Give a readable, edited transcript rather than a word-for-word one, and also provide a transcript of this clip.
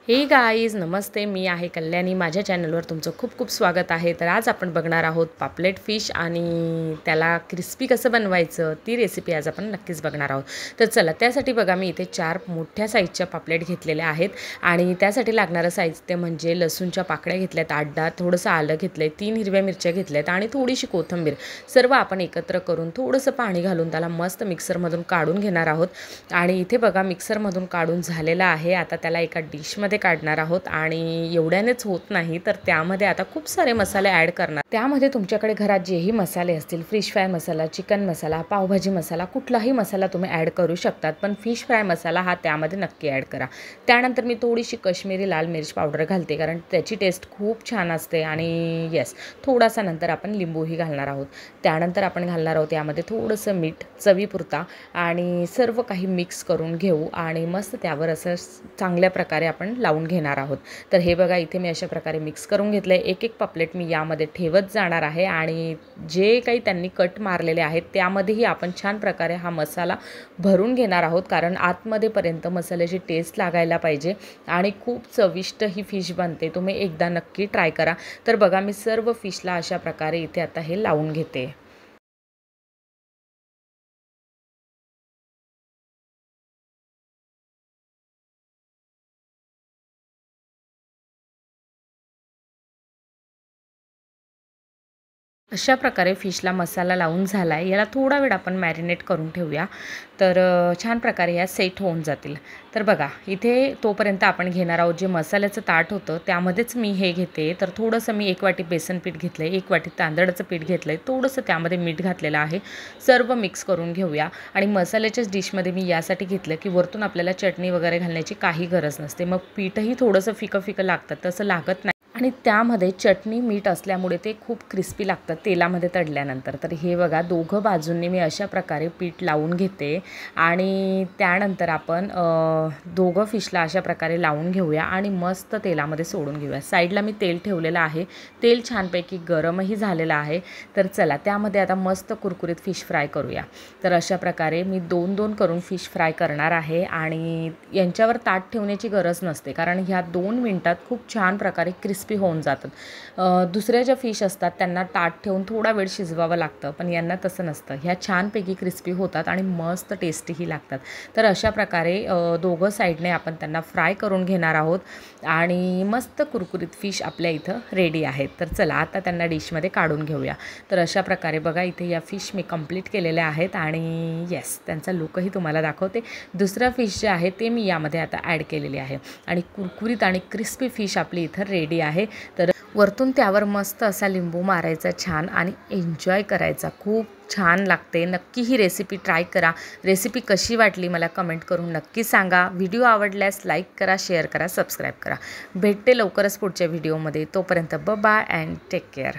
हे गाईज नमस्ते, मी आहे कल्याणी। माझ्या चॅनलवर तुमचं खूप खूप स्वागत आहे। तर आज आपण बघणार आहोत पापलेट फिश आणि त्याला क्रिस्पी कसं बनवायचं ती रेसिपी आज आपण नक्कीच बघणार आहोत। तर चला, त्यासाठी बघा मी इथे 4 मोठ्या साईजच्या पापलेट घेतलेल्या आहेत आणि त्यासाठी लागणारं साहित्य म्हणजे लसूणच्या पाकळ्या घेतल्यात 8-10, थोडंसं आलं घेतलंय, 3 हिरव्या मिरच्या घेतल्यात आणि थोडीशी कोथिंबीर। सर्व आपण एकत्र करून थोडंसं पाणी घालून त्याला मस्त मिक्सरमधून काढून घेणार आहोत। आणि इथे बघा मिक्सरमधून काढून झालेला आहे। आता त्याला एका डिशमध्ये काढणार आहोत आणि एवढ्यानेच होत नाही, तर त्यामध्ये आता खूप सारे मसाले ॲड करणार। त्यामध्ये तुमच्याकडे घरात जेही मसाले असतील, फिश फ्राय मसाला, चिकन मसाला, पावभाजी मसाला, कुठलाही मसाला तुम्ही ॲड करू शकतात, पण फिश फ्राय मसाला हा त्यामध्ये नक्की ॲड करा। त्यानंतर मी थोडीशी काश्मीरी लाल मिर्च पावडर घालते, कारण त्याची टेस्ट खूप छान असते। आणि येस, थोडासा नंतर आपण लिंबूही घालणार आहोत। त्यानंतर आपण घालणार आहोत यामध्ये थोडंसं मीठ चवीपुरता आणि सर्व काही मिक्स करून घेऊ आणि मस्त त्यावर असं चांगल्या प्रकारे आपण लावून घेणार आहोत। तर हे बघा इथे मी अशा प्रकारे मिक्स करून घेतलंय। एक एक पापलेट मी यामध्ये ठेवत जाणार आहे आणि जे काही त्यांनी कट मारलेले आहेत त्यामध्येही आपण छान प्रकारे हा मसाला भरून घेणार आहोत, कारण आतमध्ये पर्यंत मसाल्याची टेस्ट लागायला पाहिजे आणि खूप चविष्ट ही फिश बनते। तुम्ही एकदा नक्की ट्राय करा। तर बघा मी सर्व फिशला अशा प्रकारे इथे आता हे लावून घेते। अशा प्रकारे फिशला मसाला लावून झाला आहे। याला थोडा वेळ आपण मॅरिनेट करून ठेवूया, तर छान प्रकारे या सेट होऊन जातील। तर बघा इथे तोपर्यंत आपण घेणार आहोत जे मसाल्याचं ताट होतं त्यामध्येच मी हे घेते। तर थोडंसं मी 1 वाटी बेसन पीठ घेतलं आहे, 1 वाटी तांदळाचं पीठ घेतलं आहे, थोडंसं त्यामध्ये मीठ घातलेलं आहे। सर्व मिक्स करून घेऊया आणि मसाल्याच्याच डिशमध्ये मी यासाठी घेतलं की वरतून आपल्याला चटणी वगैरे घालण्याची काही गरज नसते, मग पीठही थोडंसं फिकं फिकं लागतं, तसं लागत नाही। आणि त्यामध्ये चटणी मीठ असल्यामुळे ते खूप क्रिस्पी लागतं तेलामध्ये तळल्यानंतर। तर हे बघा दोघं बाजूंनी मी अशा प्रकारे पीठ लावून घेते आणि त्यानंतर आपण दोघं फिशला अशा प्रकारे लावून घेऊया आणि मस्त तेलामध्ये सोडून घेऊया। साईडला मी तेल ठेवलेलं आहे, तेल छानपैकी गरमही झालेलं आहे। तर चला त्यामध्ये आता मस्त कुरकुरीत फिश फ्राय करूया। तर अशा प्रकारे मी 2-2 करून फिश फ्राय करणार आहे आणि यांच्यावर ताट ठेवण्याची गरज नसते, कारण ह्या 2 मिनटात खूप छान प्रकारे क्रिस्पी होऊन जातात। दुसऱ्या ज्या फिश असतात त्यांना ताट ठेवून थोडा वेळ शिजवावं लागतं, पण यांना तसं नसतं। ह्या छानपैकी क्रिस्पी होतात आणि मस्त टेस्टीही लागतात। तर अशा प्रकारे दोघं साईडने आपण त्यांना फ्राय करून घेणार आहोत आणि मस्त कुरकुरीत फिश आपल्या इथं रेडी आहेत। तर चला आता त्यांना डिशमध्ये काढून घेऊया। तर अशा प्रकारे बघा इथे या फिश मी कंप्लीट केलेल्या आहेत आणि येस त्यांचा लुकही तुम्हाला दाखवते। दुसरा फिश जे आहे ते मी यामध्ये आता ॲड केलेली आहे आणि कुरकुरीत आणि क्रिस्पी फिश आपली इथं रेडी आहे। तर वरतून त्यावर मस्त असा लिंबू मारायचा छान आणि एन्जॉय करायचा, खूप छान लागते। नक्की ही रेसिपी ट्राय करा। रेसिपी कशी वाटली मला कमेंट करून नक्की सांगा। व्हिडिओ आवडल्यास लाईक करा, शेअर करा, सबस्क्राईब करा। भेटते लवकरच पुढच्या व्हिडिओमध्ये। तोपर्यंत बाय अँड टेक केअर।